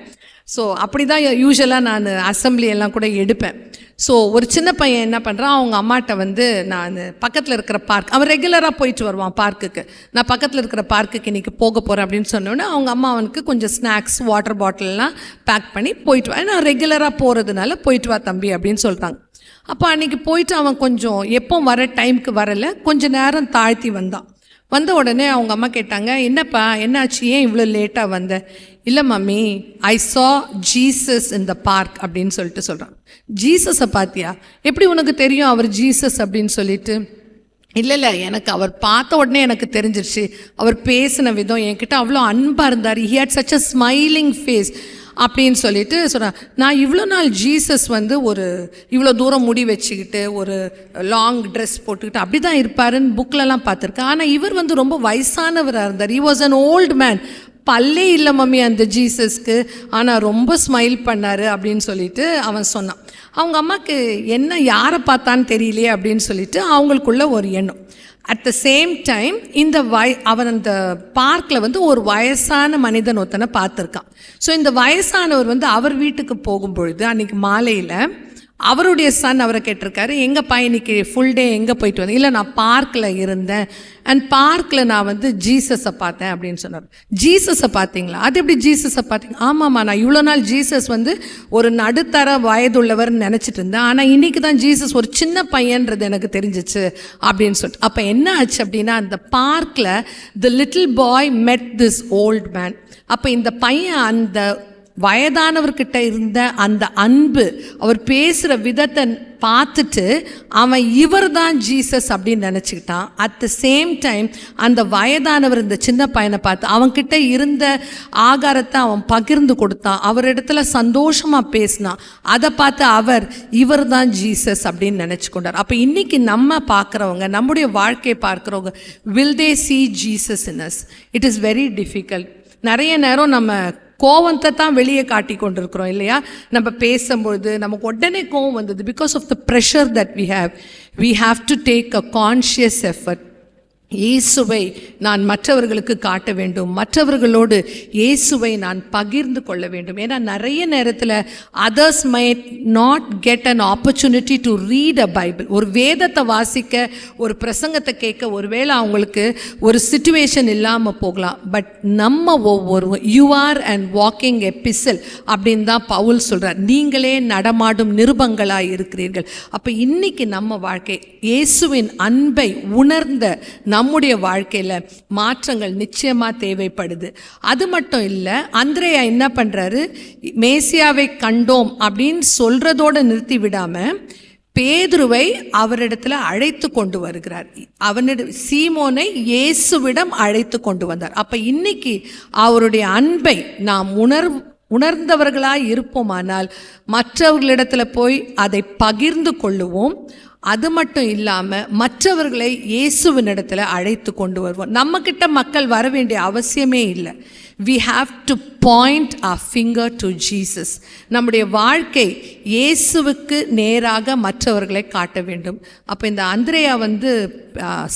ஸோ அப்படி தான் யூஸ்வலாக நான் அசம்பிளி எல்லாம் கூட எடுப்பேன். ஸோ ஒரு சின்ன பையன் என்ன பண்ணுறான், அவங்க அம்மாட்ட வந்து நான் பக்கத்தில் இருக்கிற பார்க், அவன் ரெகுலராக போயிட்டு வருவான் பார்க்குக்கு, நான் பக்கத்தில் இருக்கிற பார்க்குக்கு இன்றைக்கி போக போகிறேன் அப்படின்னு சொன்னோன்னே அவங்க அம்மா அவனுக்கு கொஞ்சம் ஸ்நாக்ஸ் வாட்டர் பாட்டிலெலாம் பேக் பண்ணி போயிட்டு வா, நான் ரெகுலராக போகிறதுனால போயிட்டு வா தம்பி அப்படின்னு சொல்லிட்டாங்க. அப்போ அன்றைக்கி போயிட்டு அவன் கொஞ்சம் எப்போ வர டைமுக்கு வரலை, கொஞ்சம் நேரம் தாழ்த்தி வந்த உடனே அவங்க அம்மா கேட்டாங்க, என்னப்பா என்னாச்சு, ஏன் இவ்வளோ லேட்டாக வந்த? இல்லை மம்மி, ஐ சா ஜீசஸ் இன் த பார்க் அப்படின்னு சொல்கிறான். ஜீசஸை பார்த்தியா? எப்படி உனக்கு தெரியும் அவர் ஜீசஸ் அப்படின்னு சொல்லிட்டு? இல்லை எனக்கு அவர் பார்த்த உடனே எனக்கு தெரிஞ்சிருச்சு, அவர் பேசின விதம் என்கிட்ட அவ்வளோ அன்பாக இருந்தார், he had such a smiling face அப்படின்னு சொல்லிட்டு சொன்னான். நான் இவ்வளோ நாள் ஜீசஸ் வந்து ஒரு இவ்வளோ தூரம் முடி வச்சுக்கிட்டு ஒரு லாங் ட்ரெஸ் போட்டுக்கிட்டு அப்படி தான் இருப்பாருன்னு புக்கிலலாம் பார்த்துருக்கேன். ஆனால் இவர் வந்து ரொம்ப வயசானவராக இருந்தார். He was an old man. பல்லே இல்லை மம்மி அந்த ஜீசஸ்க்கு, ஆனால் ரொம்ப ஸ்மைல் பண்ணார் அப்படின்னு சொல்லிட்டு அவன் சொன்னான். அவங்க அம்மாவுக்கு என்ன யாரை பார்த்தான்னு தெரியலையே அப்படின்னு சொல்லிட்டு அவங்களுக்குள்ள ஒரு எண்ணம். அட் த சேம் டைம் அவன் அந்த பார்க்கில் வந்து ஒரு வயசான மனிதன் ஒருத்தனை பார்த்துருக்கான். ஸோ இந்த வயசானவர் வந்து அவர் வீட்டுக்கு போகும்பொழுது அன்றைக்கி மாலையில் அவருடைய சன் அவரை கேட்டிருக்காரு, எங்கப்பா இன்னைக்கு ஃபுல் டே எங்கே போயிட்டு வந்தேன்? இல்லை நான் பார்க்கில் இருந்தேன், அண்ட் பார்க்கில் நான் வந்து ஜீசஸை பார்த்தேன் அப்படின்னு சொன்னார். ஜீசஸை பார்த்தீங்களா? அது எப்படி ஜீசஸை பார்த்தீங்க? ஆமாம்மா, நான் இவ்வளோ நாள் ஜீசஸ் வந்து ஒரு நடுத்தர வயதுள்ளவர்னு நினச்சிட்டு இருந்தேன், ஆனால் இன்றைக்கி தான் ஜீசஸ் ஒரு சின்ன பையன்றது எனக்கு தெரிஞ்சிச்சு அப்படின்னு சொல்லிட்டு. அப்போ என்ன ஆச்சு அப்படின்னா, அந்த பார்க்கில் தி லிட்டில் பாய் மெட் திஸ் ஓல்ட் மேன். அப்போ இந்த பையன் அந்த வயதானவர்கிட்ட இருந்த அந்த அன்பு, அவர் பேசுகிற விதத்தை பார்த்துட்டு அவன் இவர் தான் ஜீசஸ் அப்படின்னு நினச்சிக்கிட்டான். அட் த சேம் டைம் அந்த வயதானவர் இந்த சின்ன பையனை பார்த்து அவன்கிட்ட இருந்த ஆகாரத்தை அவன் பகிர்ந்து கொடுத்தான், அவரிடத்துல சந்தோஷமாக பேசினான். அதை பார்த்து இவர் தான் ஜீசஸ் அப்படின்னு நினச்சி கொண்டார். அப்போ இன்றைக்கி நம்ம பார்க்குறவங்க, நம்முடைய வாழ்க்கையை பார்க்குறவங்க, will they see Jesus in us? It is very difficult. நிறைய நேரம் நம்ம கோவத்தை தான் வெளியே காட்டி கொண்டிருக்கிறோம் இல்லையா? நம்ம பேசும்பொழுது நமக்கு உடனே கோவம் வந்தது. Because of the pressure that we have to take a conscious effort. இயேசுவை நான் மற்றவர்களுக்கு காட்ட வேண்டும், மற்றவர்களோடு இயேசுவை நான் பகிர்ந்து கொள்ள வேண்டும். ஏன்னா நிறைய நேரத்தில் others might not get an opportunity to read a Bible. ஒரு வேதத்தை வாசிக்க, ஒரு பிரசங்கத்தை கேட்க ஒருவேளை அவங்களுக்கு ஒரு சிச்சுவேஷன் இல்லாமல் போகலாம். பட் நம்ம ஒவ்வொரு யூ ஆர் அண்ட் வாக்கிங் எபிசல் அப்படின்னு தான் பவுல் சொல்கிறார். நீங்களே நடமாடும் நிருபங்களாய் இருக்கிறீர்கள். அப்போ இன்னைக்கு நம்ம வாழ்க்கை இயேசுவின் அன்பை உணர்ந்த நம்முடைய வாழ்க்கையில் மாற்றங்கள் நிச்சயமாக தேவைப்படுது. அது மட்டும் இல்லை, அந்திரேயா என்ன பண்ணுறாரு, மேசியாவை கண்டோம் அப்படின்னு சொல்கிறதோடு நிறுத்தி விடாமல் பேதுருவை அவரிடத்துல அழைத்து கொண்டு வருகிறார். சீமோனை இயேசுவிடம் அழைத்து கொண்டு வந்தார். அப்போ இன்னைக்கு அவருடைய அன்பை நாம் உணர்ந்தவர்களாக இருப்போமானால் மற்றவர்களிடத்தில் போய் அதை பகிர்ந்து கொள்ளுவோம். அது மட்டும் இல்லாமல் மற்றவர்களை இயேசுவினிடத்தில் அழைத்து கொண்டு வருவோம். நம்மக்கிட்ட மக்கள் வர வேண்டிய அவசியமே இல்லை. We have to point our finger to Jesus. நம்முடைய வாழ்க்கை இயேசுவுக்கு நேராக மற்றவர்களை காட்ட வேண்டும். அப்போ இந்த அந்திரேயா வந்து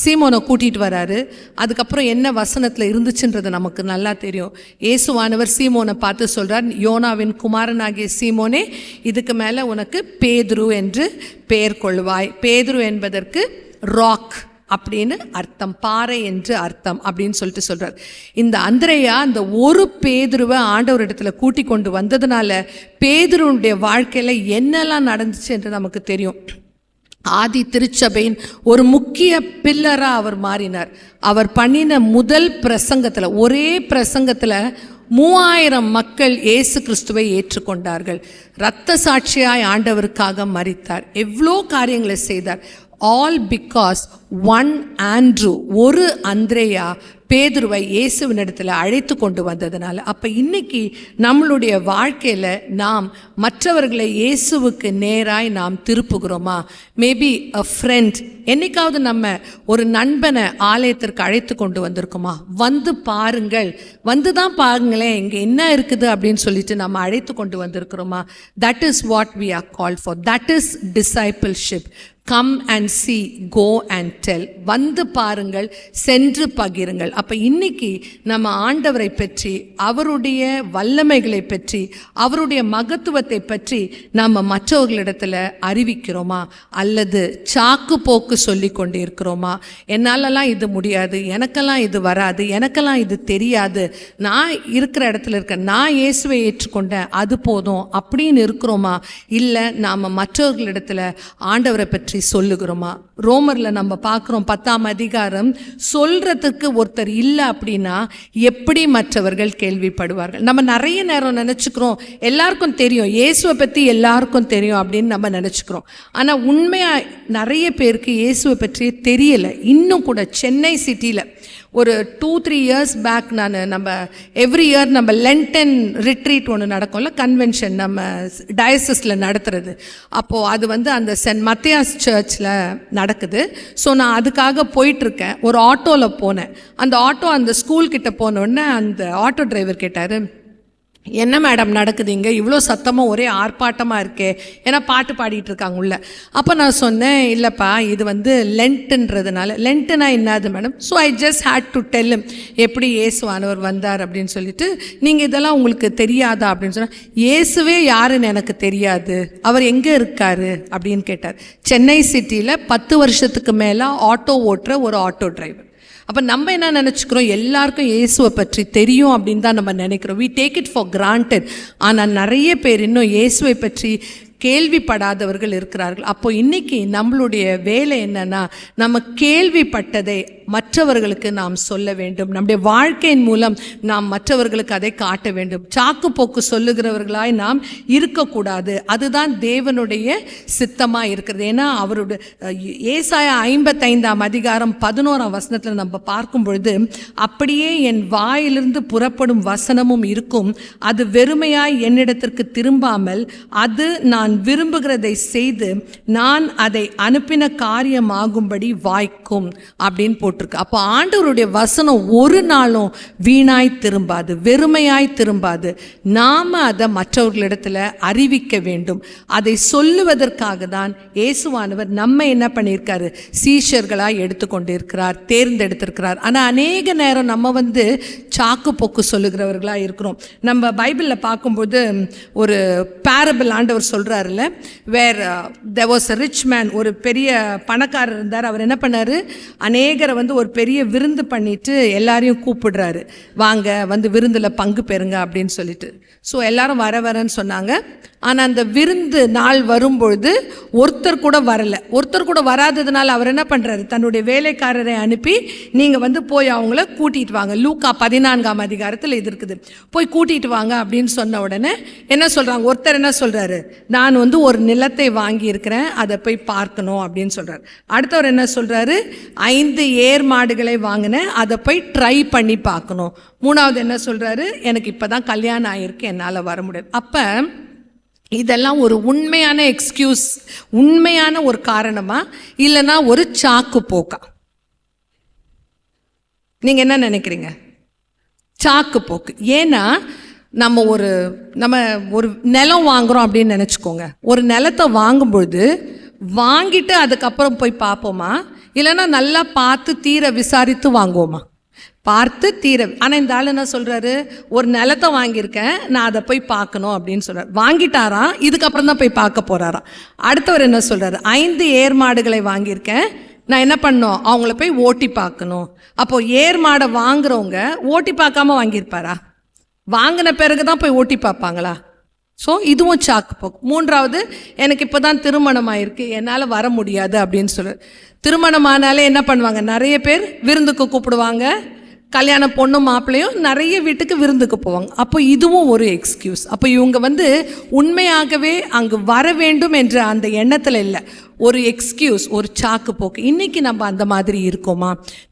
சீமோனை கூட்டிகிட்டு வராரு. அதுக்கப்புறம் என்ன வசனத்தில் இருந்துச்சுன்றது நமக்கு நல்லா தெரியும். இயேசுவானவர் சீமோனை பார்த்து சொல்கிறார், யோனாவின் குமாரனாகிய சீமோனே, இதுக்கு மேலே உனக்கு பேதுரு என்று பெயர் கொள்வாய். பேதுரு என்பதற்கு ராக் அப்படின்னு அர்த்தம், பாறை என்று அர்த்தம் அப்படின்னு சொல்கிறார். இந்த அந்திரேயா அந்த ஒரு பேதுருவை ஆண்டவர் இடத்துல கூட்டி கொண்டு வந்ததுனால பேதுருடைய வாழ்க்கையில் என்னெல்லாம் நடந்துச்சு என்று நமக்கு தெரியும். ஆதி திருச்சபையின் ஒரு முக்கிய பில்லராக அவர் மாறினார். அவர் பண்ணின முதல் பிரசங்கத்தில், ஒரே பிரசங்கத்தில் 3000 மக்கள் இயேசு கிறிஸ்துவை ஏற்றுக்கொண்டார்கள். இரத்த சாட்சியாய் ஆண்டவருக்காக மரித்தார். எவ்வளோ காரியங்களை செய்தார். ஆல் பிகாஸ் ஒன் ஆண்ட்ரூ, ஒரு அந்திரேயா பேதுருவை இயேசுவினிடத்தில் அழைத்து கொண்டு வந்ததுனால. அப்போ இன்னைக்கு நம்மளுடைய வாழ்க்கையில் நாம் மற்றவர்களை இயேசுவுக்கு நேராய் நாம் திருப்புகிறோமா? மேபி அ ஃப்ரெண்ட், என்னைக்காவது நம்ம ஒரு நண்பனை ஆலயத்திற்கு அழைத்து கொண்டு வந்திருக்கோமா? வந்து பாருங்கள், வந்து தான் பாருங்களேன் இங்கே என்ன இருக்குது அப்படின்னு சொல்லிட்டு நம்ம அழைத்து கொண்டு வந்திருக்கிறோமா? That is what we are called for. That is discipleship. Come and see, go and tell. வந்து பாருங்கள், சென்று பகிருங்கள். அப்போ இன்னைக்கு நம்ம ஆண்டவரை பற்றி, அவருடைய வல்லமைகளை பற்றி, அவருடைய மகத்துவத்தை பற்றி நம்ம மற்றவர்களிடத்தில் அறிவிக்கிறோமா, அல்லது சாக்கு போக்கு சொல்லி கொண்டு இருக்கிறோமா? என்னாலலாம் இது முடியாது, எனக்கெல்லாம் இது வராது, எனக்கெல்லாம் இது தெரியாது, நான் இருக்கிற இடத்துல இருக்கேன், நான் இயேசுவை ஏற்றுக்கொண்டேன், அது போதும் அப்படின்னு இருக்கிறோமா? இல்லை நாம் மற்றவர்களிடத்தில் ஆண்டவரை பற்றி சொல்லுகிறோமா? ரோமர்ல நம்ம பார்க்கிறோம் 10ஆம் அதிகாரம், சொல்றதுக்கு ஒருத்தர் இல்லை அப்படின்னா எப்படி மற்றவர்கள் கேள்விப்படுவார்கள்? நம்ம நிறைய நேரம் நினைச்சுக்கிறோம் எல்லாருக்கும் தெரியும், இயேசுவை பற்றி எல்லாருக்கும் தெரியும் அப்படின்னு நம்ம நினைச்சுக்கிறோம். ஆனால் உண்மையா நிறைய பேருக்கு இயேசுவை பற்றி தெரியல. இன்னும் கூட சென்னை சிட்டியில் ஒரு 2-3 இயர்ஸ் பேக் நம்ம எவ்ரி இயர் நம்ம லென்டன் ரிட்ரீட் ஒன்று நடக்கும்ல, கன்வென்ஷன் நம்ம டயசிஸில் நடத்துறது. அப்போது அது அந்த சென்ட் மத்தியாஸ் சர்ச்சில் நடக்குது. ஸோ நான் அதுக்காக போயிட்டுருக்கேன். ஒரு ஆட்டோவில் போனேன். அந்த ஆட்டோ அந்த ஸ்கூல்கிட்ட போனோடனே அந்த ஆட்டோ டிரைவர் கேட்டார், என்ன மேடம் நடக்குது இங்கே, இவ்வளோ சத்தமாக ஒரே ஆர்ப்பாட்டமாக இருக்கே, ஏன்னா பாட்டு பாடிட்டு இருக்காங்க உள்ள. அப்போ நான் சொன்னேன், இல்லைப்பா இது லென்ட்டுன்றதுனால. லென்ட்டுனா என்னது madam? So I just had to tell எப்படி இயேசுவானவர் வந்தார் அப்படின்னு சொல்லிட்டு, நீங்கள் இதெல்லாம் உங்களுக்கு தெரியாதா அப்படின்னு சொன்னால், இயேசுவே யாருன்னு எனக்கு தெரியாது, அவர் எங்கே இருக்காரு அப்படின்னு கேட்டார். சென்னை சிட்டியில் 10 வருஷத்துக்கு மேலே ஆட்டோ ஓட்டுற ஒரு ஆட்டோ டிரைவர். அப்போ நம்ம என்ன நினச்சிக்கிறோம், எல்லாருக்கும் இயேசுவை பற்றி தெரியும் அப்படின்னு தான் நம்ம நினைக்கிறோம். we take it for granted. ஆனால் நிறைய பேர் இன்னும் இயேசுவை பற்றி கேள்விப்படாதவர்கள் இருக்கிறார்கள். அப்போ இன்னைக்கு நம்மளுடைய வேலை என்னன்னா, நம்ம கேள்விப்பட்டதை மற்றவர்களுக்கு நாம் சொல்ல வேண்டும். நம்முடைய வாழ்க்கையின் மூலம் நாம் மற்றவர்களுக்கு அதை காட்ட வேண்டும். சாக்கு போக்கு சொல்லுகிறவர்களாய் நாம் இருக்கக்கூடாது. அதுதான் தேவனுடைய சித்தமாக இருக்கிறது. ஏன்னா அவருடைய ஏசாயா 55ஆம் அதிகாரம் 11ஆம் வசனத்தில் நம்ம பார்க்கும் பொழுது, அப்படியே என் வாயிலிருந்து புறப்படும் வசனமும் இருக்கும், அது வெறுமையாய் என்னிடத்திற்கு திரும்பாமல் அது நான் விரும்புகிறதை செய்து நான் அதை அனுப்பின காரியமாகும்படி வாய்க்கும் அப்படின்னு போட்டிருக்கு. அப்போ ஆண்டவருடைய வசனம் ஒரு நாளும் வீணாய் திரும்பாது, வெறுமையாய் திரும்பாது. நாம அதை மற்றவர்களிடத்துல அறிவிக்க வேண்டும். அதை சொல்லுவதற்காக தான் இயேசுவானவர் நம்ம என்ன பண்ணியிருக்காரு, சீஷர்களாய் எடுத்துக்கொண்டிருக்கிறார், தேர்ந்தெடுத்திருக்கிறார். ஆனால் அநேக நேரம் நம்ம சாக்கு போக்கு சொல்லுகிறவர்களாக இருக்கிறோம். நம்ம பைபிளில் பார்க்கும்போது ஒரு பேரபிள் ஆண்டவர் சொல்கிறாருல்ல, வேர் there was a rich man, ஒரு பெரிய பணக்காரர் இருந்தார். அவர் என்ன பண்ணார், அநேகரை ஒரு பெரிய விருந்து பண்ணிட்டு எல்லாரையும் கூப்பிடுறாரு, வாங்க விருந்தில் பங்கு பெறுங்க அப்படின்னு சொல்லிட்டு. ஸோ எல்லாரும் வரன்னு சொன்னாங்க. ஆனால் அந்த விருந்து நாள் வரும்பொழுது ஒருத்தர் கூட வரலை. ஒருத்தர் கூட வராததுனால அவர் என்ன பண்ணுறாரு, தன்னுடைய வேலைக்காரரை அனுப்பி நீங்கள் போய் அவங்கள கூட்டிகிட்டு வாங்க. லூக்கா 14ஆம் அதிகாரத்தில் இது இருக்குது. போய் கூட்டிகிட்டு வாங்க அப்படின்னு சொன்ன உடனே என்ன சொல்கிறாங்க, ஒருத்தர் என்ன சொல்கிறாரு, நான் ஒரு நிலத்தை வாங்கியிருக்கிறேன், அதை போய் பார்க்கணும் அப்படின்னு சொல்கிறார். அடுத்தவர் என்ன சொல்கிறாரு, 5 ஏர் மாடுகளை வாங்கினேன், அதை போய் ட்ரை பண்ணி பார்க்கணும். மூணாவது என்ன சொல்கிறாரு, எனக்கு இப்போ தான் கல்யாணம் ஆகிருக்கு, என்னால் வர முடியாது. அப்போ இதெல்லாம் ஒரு உண்மையான எக்ஸ்கியூஸ், உண்மையான ஒரு காரணமா, இல்லைன்னா ஒரு சாக்கு போக்கா? நீங்க என்ன நினைக்கிறீங்க? சாக்கு போக்கு. ஏன்னா நம்ம ஒரு நிலம் வாங்குறோம் அப்படின்னு நினச்சிக்கோங்க. ஒரு நிலத்தை வாங்கும்பொழுது வாங்கிட்டு அதுக்கப்புறம் போய் பார்ப்போமா, இல்லைன்னா நல்லா பார்த்து தீர விசாரித்து வாங்குவோமா? பார்த்து தீர. ஆனால் இந்த ஆள் என்ன சொல்கிறாரு, ஒரு நிலத்தை வாங்கியிருக்கேன், நான் அதை போய் பார்க்கணும் அப்படின்னு சொல்கிறார். வாங்கிட்டாராம், இதுக்கப்புறம் தான் போய் பார்க்க போகிறாராம். அடுத்தவர் என்ன சொல்கிறாரு, 5 ஏர் மாடுகளை வாங்கியிருக்கேன், நான் என்ன பண்ணோம், அவங்கள போய் ஓட்டி பார்க்கணும். அப்போது ஏர் மாடை வாங்குறவங்க ஓட்டி பார்க்காம வாங்கியிருப்பாரா? வாங்கின பிறகு தான் போய் ஓட்டி பார்ப்பாங்களா? ஸோ இதுவும் சாக்கு போக்கு. மூன்றாவது, எனக்கு இப்போ தான் திருமணம் ஆயிருக்கு, என்னால் வர முடியாது அப்படின்னு சொல்கிறார். திருமணமானாலே என்ன பண்ணுவாங்க, நிறைய பேர் விருந்துக்கு கூப்பிடுவாங்க. கல்யாண பொண்ணும் மாப்பிள்ளையும் நிறைய வீட்டுக்கு விருந்துக்கு போவாங்க. அப்போ இதுவும் ஒரு எக்ஸ்கியூஸ். அப்போ இவங்க உண்மையாகவே அங்கு வர வேண்டும் என்ற அந்த எண்ணத்தில் இல்லை, ஒரு எக்ஸ்கியூஸ், ஒரு சாக்கு போக்கு. இன்னைக்கு நம்ம அந்த மாதிரி இருக்கோமா?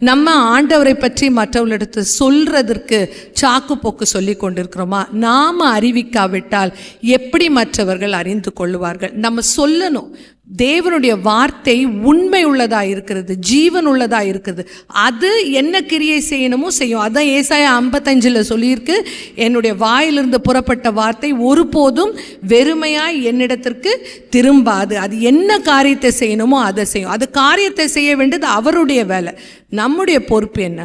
நம்ம ஆண்டவரை பற்றி மற்றவர்களிடத்து சொல்றதற்கு சாக்கு போக்கு சொல்லி கொண்டிருக்கிறோமா? நாம அறிவிக்காவிட்டால் எப்படி மற்றவர்கள் அறிந்து கொள்ளுவார்கள்? நம்ம சொல்லணும். தேவனுடைய வார்த்தை உண்மை உள்ளதா இருக்கிறது, ஜீவன் உள்ளதா இருக்கிறது. அது என்ன கிரியை செய்யணுமோ செய்யும். அதான் ஏசாயா 55 சொல்லியிருக்கு, என்னுடைய வாயிலிருந்து புறப்பட்ட வார்த்தை ஒருபோதும் வெறுமையாய் என்னிடத்திற்கு திரும்பாது. அது என்ன காரியத்தை செய்யணுமோ அதை செய்யும். அது காரியத்தை செய்ய வேண்டியது அவருடைய வேலை. நம்முடைய பொறுப்பு என்ன?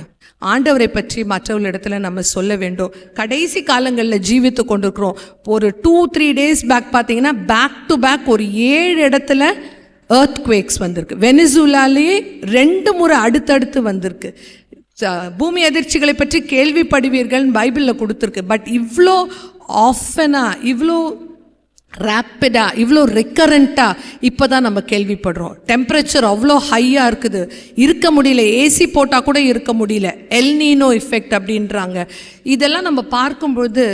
ஆண்டவரை பற்றி மற்றவர்களிடத்துல நம்ம சொல்ல வேண்டும். கடைசி காலங்களில் ஜீவித்து கொண்டிருக்கிறோம். ஒரு 2-3 days பேக் பார்த்தீங்கன்னா பேக் டு பேக் ஒரு 7 இடத்துல எர்த்குவேக்ஸ் வந்திருக்கு. வெனிசுலாலேயே 2 முறை அடுத்தடுத்து வந்திருக்கு. பூமி அதிர்ச்சிகளை பற்றி கேள்விப்படுவீர்கள் பைபிளில் கொடுத்துருக்கு. பட் இவ்வளோ ஆஃபனாக, இவ்வளோ ரேப்பிடாக, இவ்வளோ ரெக்கரண்ட்டாக இப்போ தான் நம்ம கேள்விப்படுறோம். டெம்பரேச்சர் அவ்வளோ ஹையாக இருக்குது, இருக்க முடியல, ஏசி போட்டால் கூட இருக்க முடியல. எல்னினோ எஃபெக்ட் அப்படின்றாங்க. இதெல்லாம் நம்ம பார்க்கும்பொழுது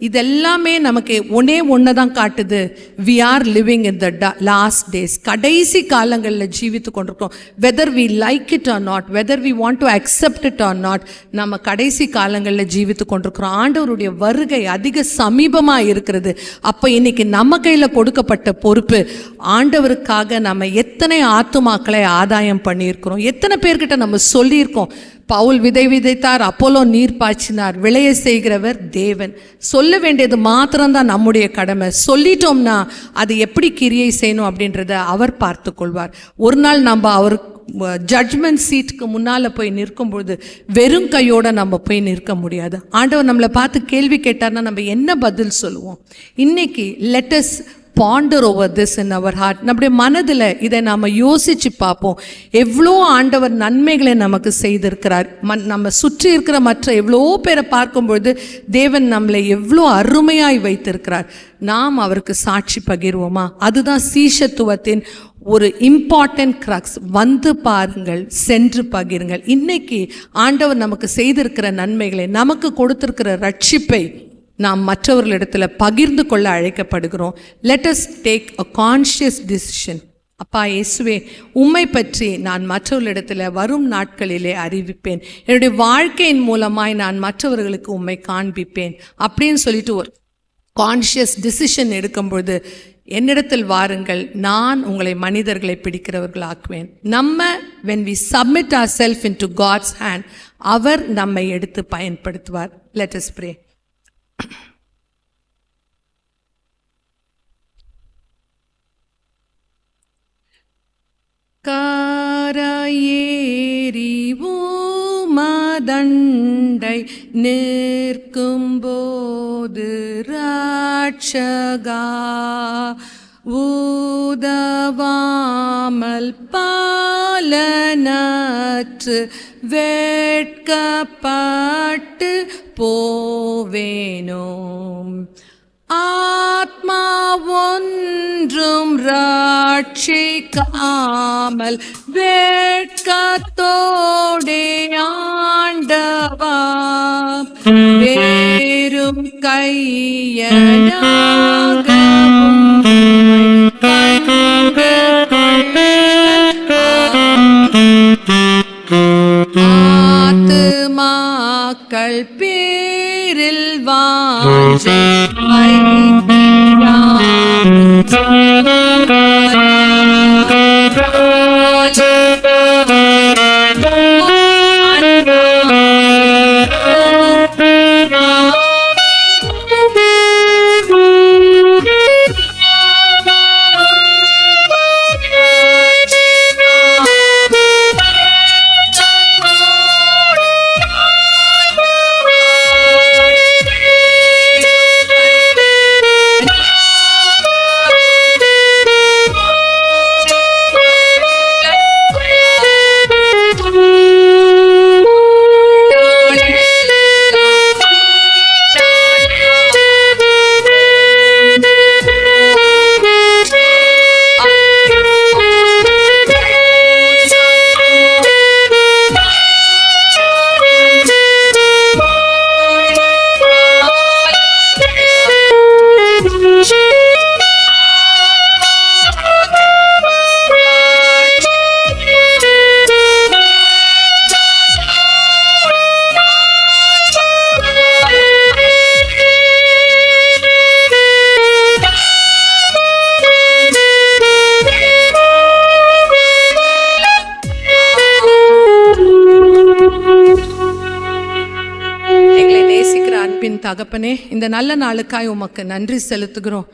இதெல்லாமே நமக்கு ஒன்று தான் காட்டுது. We are living in the last days. கடைசி காலங்களில் ஜீவித்து கொண்டிருக்கோம். Whether we like it or not, whether we want to accept it or not, நம்ம கடைசி காலங்களில் ஜீவித்து கொண்டிருக்கிறோம். ஆண்டவருடைய வருகை அதிக சமீபமாக இருக்கிறது. அப்போ இன்னைக்கு நம்ம கையில் கொடுக்கப்பட்ட பொறுப்பு, ஆண்டவருக்காக நம்ம எத்தனை ஆத்துமாக்களை ஆதாயம் பண்ணியிருக்கிறோம், எத்தனை பேர்கிட்ட நம்ம சொல்லியிருக்கோம். பவுல் விதை விதைத்தார், அப்போலோ நீர் பாய்ச்சினார், விளைய செய்கிறவர் தேவன். சொல்ல வேண்டியது மாத்திரம்தான் நம்முடைய கடமை. சொல்லிட்டோம்னா அது எப்படி கிரியை செய்யணும் அப்படின்றத அவர் பார்த்து கொள்வார். ஒரு நாள் நம்ம அவர் ஜட்ஜ்மெண்ட் சீட்டுக்கு முன்னால் போய் நிற்கும்பொழுது வெறும் கையோடு நம்ம போய் நிற்க முடியாது. ஆண்டவர் நம்மளை பார்த்து கேள்வி கேட்டார்னா நம்ம என்ன பதில் சொல்லுவோம்? இன்னைக்கு let us ponder over this in our heart. நம்முடைய மனதில் இதை நாம் யோசித்து பார்ப்போம். எவ்வளோ ஆண்டவர் நன்மைகளை நமக்கு செய்திருக்கிறார். நம்ம சுற்றி இருக்கிற மற்ற எவ்வளோ பேரை பார்க்கும்பொழுது தேவன் நம்மளை எவ்வளோ அருமையாய் வைத்திருக்கிறார். நாம் அவருக்கு சாட்சி பகிர்வோமா? அதுதான் சீஷத்துவத்தின் ஒரு இம்பார்ட்டன்ட் கிரக்ஸ். வந்து பாருங்கள், சென்று பகிருங்கள். இன்னைக்கு ஆண்டவர் நமக்கு செய்திருக்கிற நன்மைகளை, நமக்கு கொடுத்திருக்கிற ரட்சிப்பை நாம் மற்றவர்களிடத்தில் பகிர்ந்து கொள்ள அழைக்கப்படுகிறோம். Let us take a conscious decision. அப்பா இயேசுவே, உம்மை பற்றி நான் மற்றவர்களிடத்தில் வரும் நாட்களிலே அறிவிப்பேன். என்னுடைய வாழ்க்கையின் மூலமாய் நான் மற்றவர்களுக்கு உம்மை காண்பிப்பேன் அப்படின்னு சொல்லிட்டு ஒரு கான்ஷியஸ் டிசிஷன் எடுக்கும்பொழுது, என்னிடத்தில் வாருங்கள், நான் உங்களை மனிதர்களை பிடிக்கிறவர்கள் ஆக்குவேன். நம்ம when we submit ourselves into God's hand, அவர் நம்மை எடுத்து பயன்படுத்துவார். Let us pray. காரையேறி மதண்டை நிற்கும்போது ராட்சகா உதவாமல் பாலனற்று வெட்கப்பட்டு போவேனோம். ஆத்மா ஒன்றும் ரட்சிக்காமல் வெட்கத்தோடே ஆண்டவா வேறும் கையனாகவும் ஆத்துமாக்கள் பேரில் வாஞ்சை தகப்பனே, இந்த நல்ல நாளுக்காய் உமக்கு நன்றி செலுத்துகிறோம்.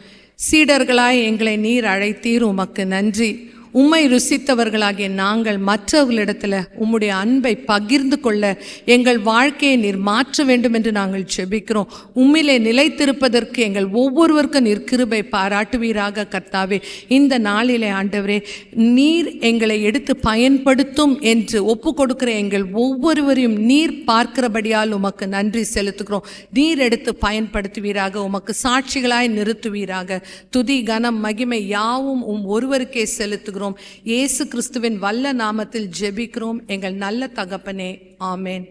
சீடர்களாய் எங்களை நீர் அழைத்தீர், உமக்கு நன்றி. உம்மை ருசித்தவர்களாகிய நாங்கள் மற்றவர்களிடத்தில் உம்முடைய அன்பை பகிர்ந்து கொள்ள எங்கள் வாழ்க்கையை நீர் மாற்ற வேண்டும் என்று நாங்கள் ஜெபிக்கிறோம். உம்மிலே நிலைத்திருப்பதற்கு எங்கள் ஒவ்வொருவருக்கும் நீர் கிருபை பாராட்டுவீராக கர்த்தாவே. இந்த நாளிலே ஆண்டவரே, நீர் எங்களை எடுத்து பயன்படுத்தும் என்று ஒப்பு கொடுக்கிற எங்கள் ஒவ்வொருவரையும் நீர் பார்க்கிறபடியால் உமக்கு நன்றி செலுத்துகிறோம். நீர் எடுத்து பயன்படுத்துவீராக, உமக்கு சாட்சிகளாய் நிறுத்துவீராக. துதி கனம் மகிமை யாவும் ஒருவருக்கே செலுத்துகிறோம். இயேசு கிறிஸ்துவின் வல்ல நாமத்தில் ஜெபிக்கிறோம் எங்கள் நல்ல தகப்பனே. ஆமென்.